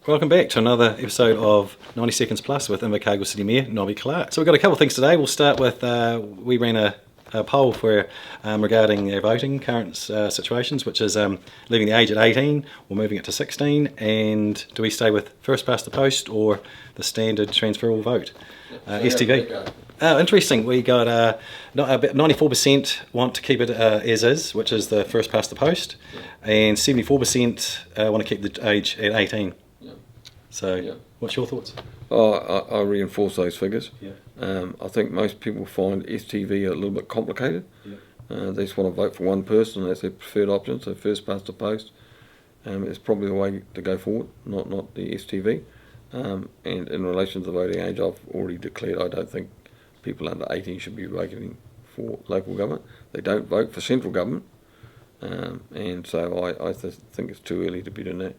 Welcome back to another episode of 90 Seconds Plus with Invercargill City Mayor Nobby. So we've got a couple of things today. We'll start with, we ran a poll for regarding voting current situations, which is leaving the age at 18 or moving it to 16, and do we stay with first past the post or the standard transferable vote, STV. Interesting, we got about 94% want to keep it as is, which is the first past the post, and 74% want to keep the age at 18. So, what's your thoughts? I reinforce those figures. Yeah. I think most people find STV a little bit complicated. Yeah. They just want to vote for one person, and that's their preferred option, so first past the post is probably the way to go forward, not the STV. And in relation to the voting age, I've already declared I don't think people under 18 should be voting for local government. They don't vote for central government, and so I think it's too early to be doing that.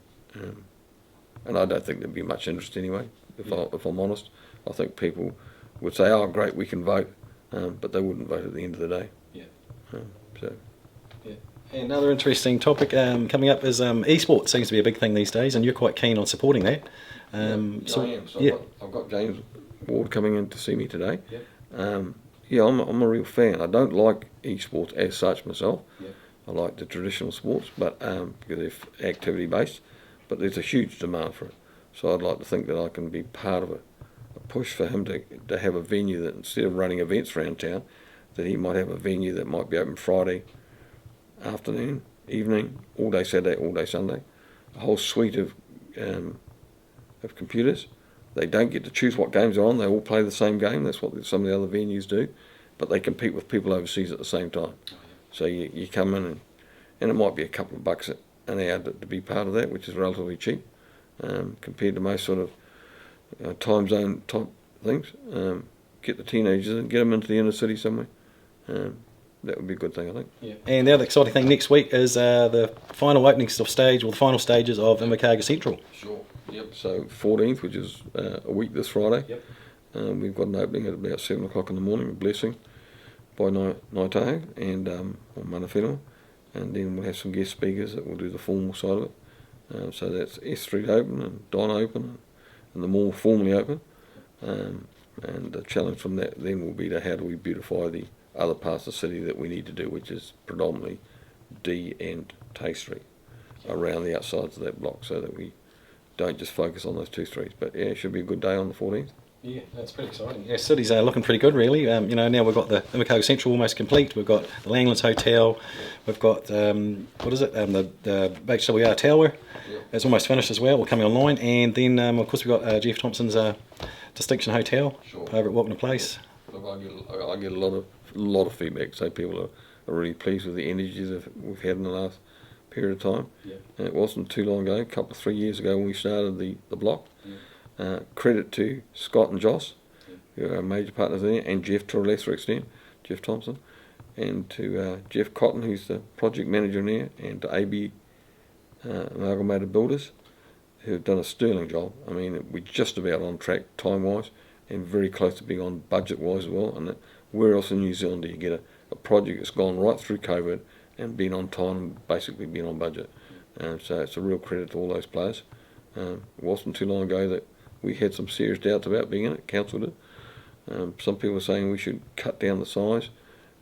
And I don't think there'd be much interest anyway, if I'm honest. I think people would say, oh great, we can vote, but they wouldn't vote at the end of the day. Yeah. So. Yeah. And another interesting topic coming up is esports. Seems to be a big thing these days, and you're quite keen on supporting that. I am. So I've got James Ward coming in to see me today. Yeah. I'm a real fan. I don't like esports as such myself. Yeah. I like the traditional sports, but because they're activity based. But there's a huge demand for it, so I'd like to think that I can be part of a push for him to have a venue that, instead of running events around town, that he might have a venue that might be open Friday afternoon, evening, all day Saturday, all day Sunday, a whole suite of computers. They don't get to choose what games are on, they all play the same game. That's what some of the other venues do, but they compete with people overseas at the same time. So you come in and it might be a couple of bucks an hour to be part of that, which is relatively cheap compared to most sort of time zone type things. Get the teenagers and get them into the inner city somewhere. That would be a good thing, I think. Yeah. And the other exciting thing next week is the final opening stage, or the final stages of Invercargill Central. Sure. Yep. So 14th, which is a week this Friday. Yep. We've got an opening at about 7 o'clock in the morning, a blessing by Naitaho and on Manawhenua. And then we'll have some guest speakers that will do the formal side of it. So that's S Street open and Don open and the mall formally open. And the challenge from that then will be to how do we beautify the other parts of the city that we need to do, which is predominantly D and Tay Street around the outsides of that block, so that we don't just focus on those two streets. But yeah, it should be a good day on the 14th. Yeah, that's pretty exciting. Yeah, city's looking pretty good, really. Now we've got the Invercargill Central almost complete. We've got the Langlands Hotel. We've got the HWR Tower. Yeah. It's almost finished as well. We're coming online, and then of course we've got Jeff Thompson's Distinction Hotel over at Walkner Place. Look, I get a lot of feedback. So people are really pleased with the energies that we've had in the last period of time. Yeah. And it wasn't too long ago, 3 years ago, when we started the block. Yeah. Credit to Scott and Joss, who are our major partners there, and Jeff to a lesser extent, Jeff Thompson, and to Jeff Cotton, who's the project manager in there, and to AB Amalgamated Builders, who have done a sterling job. I mean, we're just about on track time-wise, and very close to being on budget-wise as well. And where else in New Zealand do you get a project that's gone right through COVID and been on time and basically been on budget? So it's a real credit to all those players. It wasn't too long ago that we had some serious doubts about being in it. Council did. Some people were saying we should cut down the size.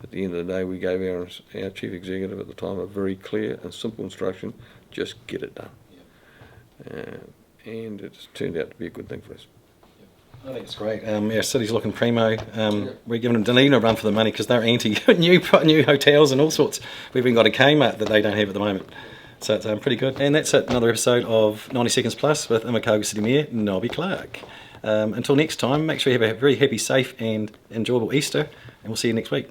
At the end of the day, we gave our chief executive at the time a very clear and simple instruction: just get it done. And it's turned out to be a good thing for us. I think it's great. Our city's looking primo. We're giving Dunedin a run for the money because they're anti new hotels and all sorts. We've even got a Kmart that they don't have at the moment. So it's pretty good. And that's it, another episode of 90 Seconds Plus with Invercargill City Mayor Nobby Clark. Until next time, make sure you have a very happy, safe and enjoyable Easter, and we'll see you next week.